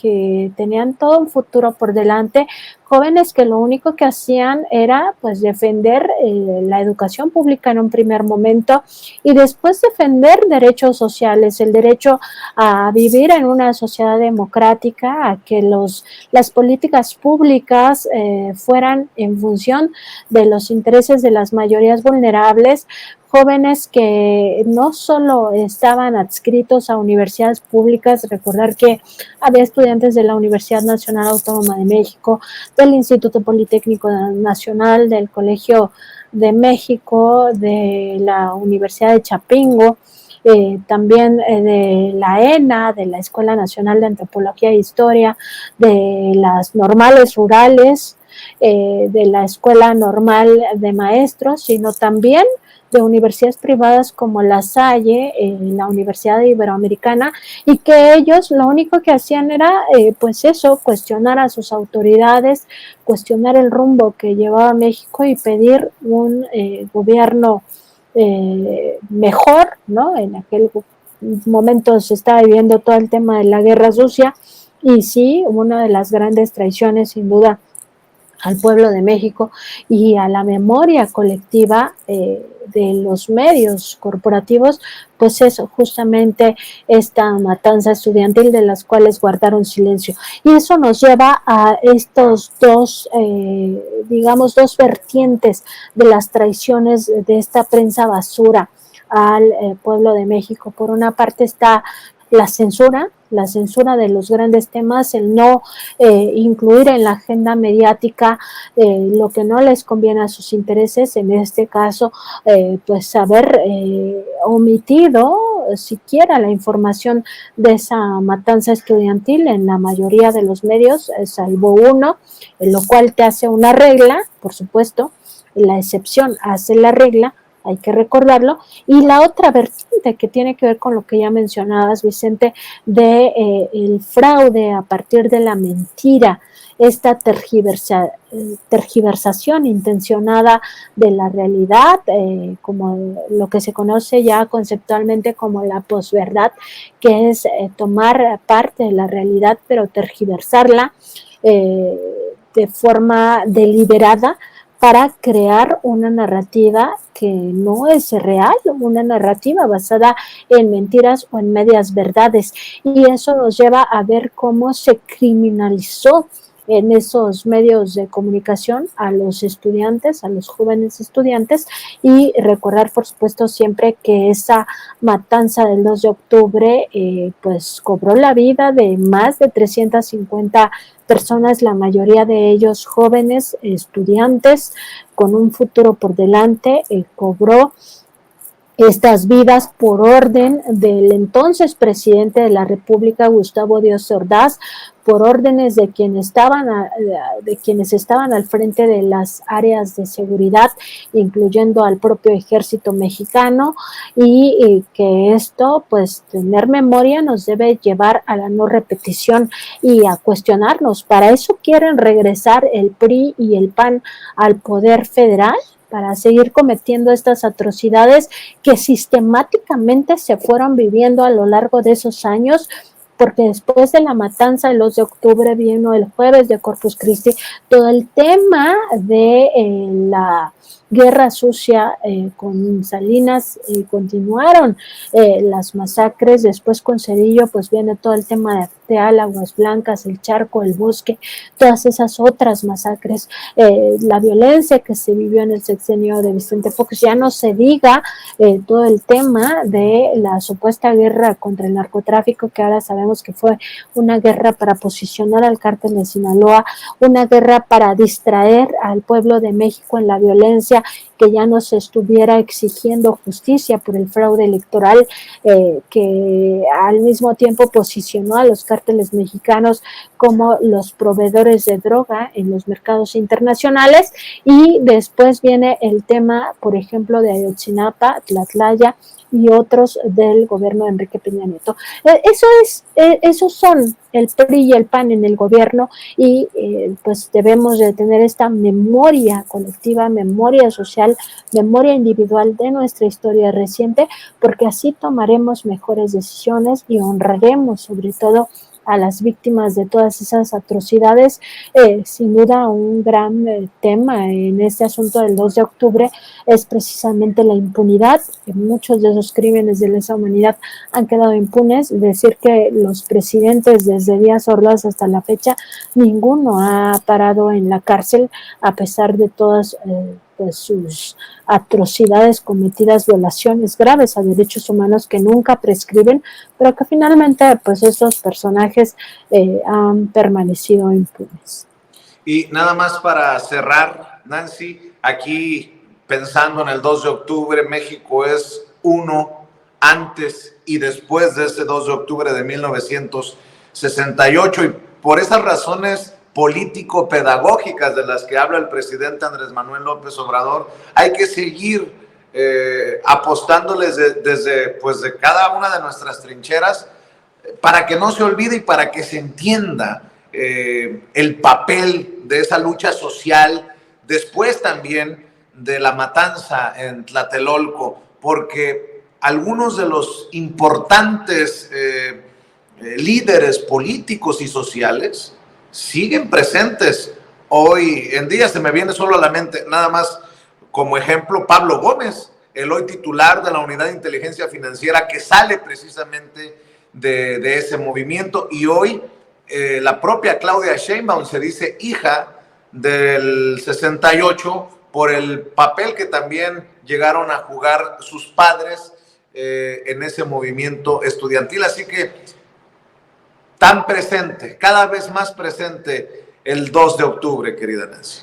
que tenían todo un futuro por delante, jóvenes que lo único que hacían era pues defender la educación pública en un primer momento y después defender derechos sociales, el derecho a vivir en una sociedad democrática, a que las políticas públicas fueran en función de los intereses de las mayorías vulnerables, jóvenes que no solo estaban adscritos a universidades públicas, recordar que había estudiantes de la Universidad Nacional Autónoma de México, del Instituto Politécnico Nacional, del Colegio de México, de la Universidad de Chapingo, también de la ENA, de la Escuela Nacional de Antropología e Historia, de las normales rurales, de la Escuela Normal de Maestros, sino también de universidades privadas como La Salle, la Universidad Iberoamericana, y que ellos lo único que hacían era, pues eso, cuestionar a sus autoridades, cuestionar el rumbo que llevaba México y pedir un gobierno mejor, ¿no? En aquel momento se estaba viviendo todo el tema de la guerra sucia, y sí, una de las grandes traiciones, sin duda, al pueblo de México y a la memoria colectiva de los medios corporativos, pues eso, justamente esta matanza estudiantil de las cuales guardaron silencio. Y eso nos lleva a estos dos, digamos, dos vertientes de las traiciones de esta prensa basura al pueblo de México. Por una parte está la censura de los grandes temas, el no incluir en la agenda mediática lo que no les conviene a sus intereses, en este caso, pues haber omitido siquiera la información de esa matanza estudiantil en la mayoría de los medios, salvo uno, en lo cual te hace una regla, por supuesto, la excepción hace la regla, hay que recordarlo, y la otra vertiente que tiene que ver con lo que ya mencionabas, Vicente, de el fraude a partir de la mentira, esta tergiversación intencionada de la realidad, como lo que se conoce ya conceptualmente como la posverdad, que es tomar parte de la realidad pero tergiversarla de forma deliberada para crear una narrativa que no es real, una narrativa basada en mentiras o en medias verdades. Y eso nos lleva a ver cómo se criminalizó en esos medios de comunicación a los estudiantes, a los jóvenes estudiantes, y recordar, por supuesto, siempre que esa matanza del 2 de octubre pues cobró la vida de más de 350 personas, la mayoría de ellos jóvenes, estudiantes con un futuro por delante, cobró estas vidas por orden del entonces presidente de la República, Gustavo Díaz Ordaz, por órdenes de quienes estaban al frente de las áreas de seguridad, incluyendo al propio ejército mexicano, y que esto, pues, tener memoria nos debe llevar a la no repetición y a cuestionarnos. ¿Para eso quieren regresar el PRI y el PAN al poder federal? Para seguir cometiendo estas atrocidades que sistemáticamente se fueron viviendo a lo largo de esos años, porque después de la matanza del 2 de octubre vino el jueves de Corpus Christi, todo el tema de la guerra sucia con Salinas, continuaron las masacres, después con Cedillo pues viene todo el tema de Acteal, Aguas Blancas, el Charco, el Bosque, todas esas otras masacres, la violencia que se vivió en el sexenio de Vicente Fox, ya no se diga todo el tema de la supuesta guerra contra el narcotráfico, que ahora sabemos que fue una guerra para posicionar al cártel de Sinaloa, una guerra para distraer al pueblo de México en la violencia, justicia, que ya no se estuviera exigiendo justicia por el fraude electoral, que al mismo tiempo posicionó a los cárteles mexicanos como los proveedores de droga en los mercados internacionales. Y después viene el tema, por ejemplo, de Ayotzinapa, Tlatlaya y otros del gobierno de Enrique Peña Nieto. Esos son el PRI y el PAN en el gobierno, y pues debemos de tener esta memoria colectiva, memoria social, memoria individual de nuestra historia reciente, porque así tomaremos mejores decisiones y honraremos sobre todo a las víctimas de todas esas atrocidades. Sin duda un gran tema en este asunto del 2 de octubre es precisamente la impunidad. Muchos de esos crímenes de lesa humanidad han quedado impunes. Decir que los presidentes desde Díaz Ordaz hasta la fecha, ninguno ha parado en la cárcel a pesar de todas pues sus atrocidades cometidas, violaciones graves a derechos humanos que nunca prescriben, pero que finalmente pues estos personajes han permanecido impunes. Y nada más para cerrar, Nancy, aquí pensando en el 2 de octubre, México es uno antes y después de ese 2 de octubre de 1968, y por esas razones político-pedagógicas de las que habla el presidente Andrés Manuel López Obrador, hay que seguir apostándoles desde pues, de cada una de nuestras trincheras para que no se olvide y para que se entienda el papel de esa lucha social después también de la matanza en Tlatelolco, porque algunos de los importantes líderes políticos y sociales siguen presentes hoy en día. Se me viene solo a la mente, nada más como ejemplo, Pablo Gómez, el hoy titular de la Unidad de Inteligencia Financiera, que sale precisamente de ese movimiento, y hoy la propia Claudia Sheinbaum se dice hija del 68 por el papel que también llegaron a jugar sus padres en ese movimiento estudiantil. Así que tan presente, cada vez más presente el 2 de octubre, querida Nancy.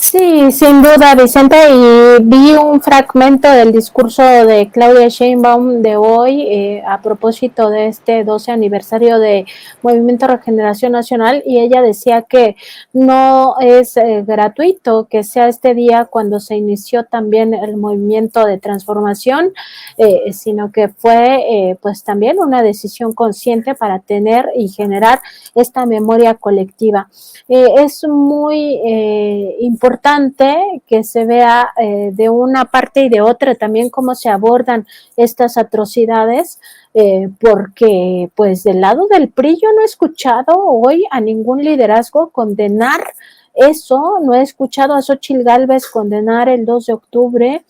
Sí, sin duda, Vicente, y vi un fragmento del discurso de Claudia Sheinbaum de hoy a propósito de este 12 aniversario de Movimiento Regeneración Nacional, y ella decía que no es gratuito que sea este día cuando se inició también el movimiento de transformación, sino que fue pues también una decisión consciente para tener y generar esta memoria colectiva. Es muy importante que se vea de una parte y de otra también cómo se abordan estas atrocidades, porque pues del lado del PRI yo no he escuchado hoy a ningún liderazgo condenar eso, no he escuchado a Xóchitl Gálvez condenar el 2 de octubre,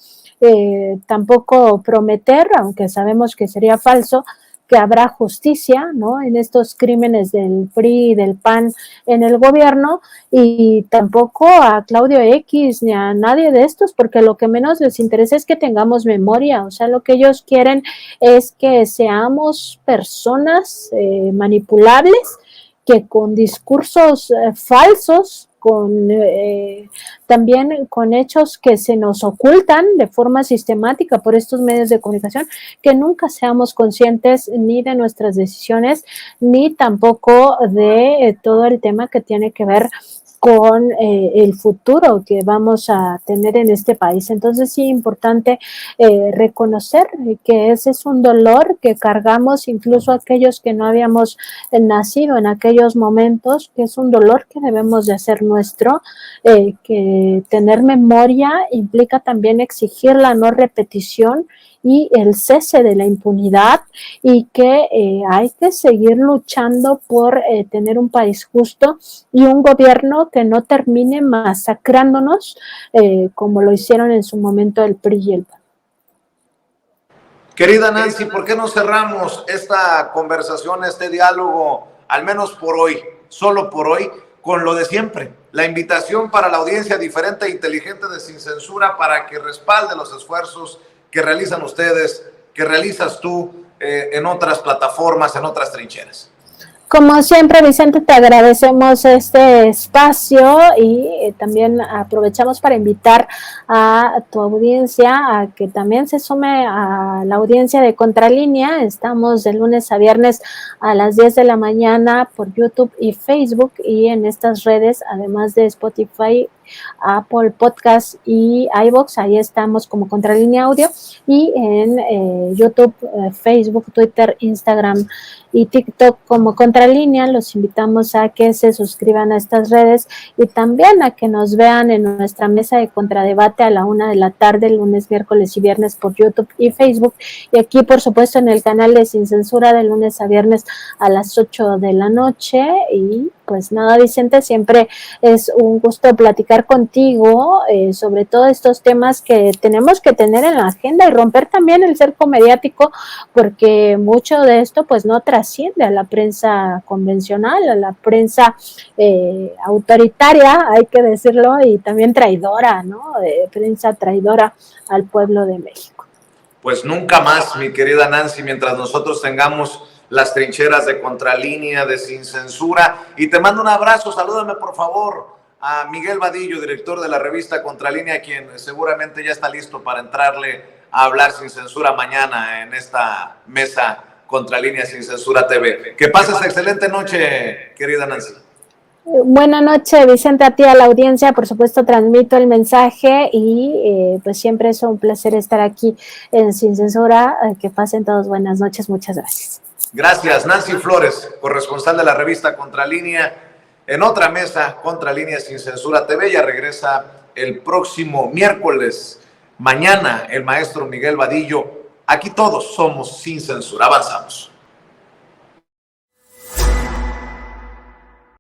tampoco prometer, aunque sabemos que sería falso, que habrá justicia, ¿no?, en estos crímenes del PRI y del PAN en el gobierno, y tampoco a Claudio X ni a nadie de estos, porque lo que menos les interesa es que tengamos memoria. O sea, lo que ellos quieren es que seamos personas manipulables, que con discursos falsos, también con hechos que se nos ocultan de forma sistemática por estos medios de comunicación, que nunca seamos conscientes ni de nuestras decisiones, ni tampoco de todo el tema que tiene que ver con el futuro que vamos a tener en este país. Entonces sí es importante reconocer que ese es un dolor que cargamos incluso aquellos que no habíamos nacido en aquellos momentos, que es un dolor que debemos de hacer nuestro, que tener memoria implica también exigir la no repetición y el cese de la impunidad, y que hay que seguir luchando por tener un país justo y un gobierno que no termine masacrándonos como lo hicieron en su momento el PRI y el PAN. Querida Nancy, ¿por qué no cerramos esta conversación, este diálogo, al menos por hoy, solo por hoy, con lo de siempre? La invitación para la audiencia diferente e inteligente de Sin Censura para que respalde los esfuerzos que realizan ustedes, que realizas tú en otras plataformas, en otras trincheras. Como siempre, Vicente, te agradecemos este espacio y también aprovechamos para invitar a tu audiencia a que también se sume a la audiencia de Contralínea. Estamos de lunes a viernes a las 10 de la mañana por YouTube y Facebook, y en estas redes, además de Spotify, Apple Podcast y iVoox, ahí estamos como Contralínea Audio, y en YouTube, Facebook, Twitter, Instagram y TikTok como Contralínea. Los invitamos a que se suscriban a estas redes y también a que nos vean en nuestra mesa de contradebate a la 1 de la tarde, lunes, miércoles y viernes por YouTube y Facebook, y aquí por supuesto en el canal de Sin Censura de lunes a viernes a las 8 de la noche. Y pues nada, Vicente, siempre es un gusto platicar contigo sobre todos estos temas que tenemos que tener en la agenda y romper también el cerco mediático, porque mucho de esto pues no trasciende a la prensa convencional, a la prensa autoritaria, hay que decirlo, y también traidora, ¿no? Prensa traidora al pueblo de México. Pues nunca más, mi querida Nancy, mientras nosotros tengamos las trincheras de Contralínea, de Sin Censura. Y te mando un abrazo, salúdame por favor a Miguel Vadillo, director de la revista Contralínea, quien seguramente ya está listo para entrarle a hablar sin censura mañana en esta mesa Contralínea Sin Censura TV. Que pases excelente noche, querida Nancy. Buenas noches, Vicente, a ti, a la audiencia. Por supuesto, transmito el mensaje y pues siempre es un placer estar aquí en Sin Censura. Que pasen todos buenas noches. Muchas gracias. Gracias, Nancy Flores, corresponsal de la revista Contralínea, en otra mesa, Contralínea Sin Censura TV. Ya regresa el próximo miércoles. Mañana, el maestro Miguel Vadillo. Aquí todos somos Sin Censura. Avanzamos.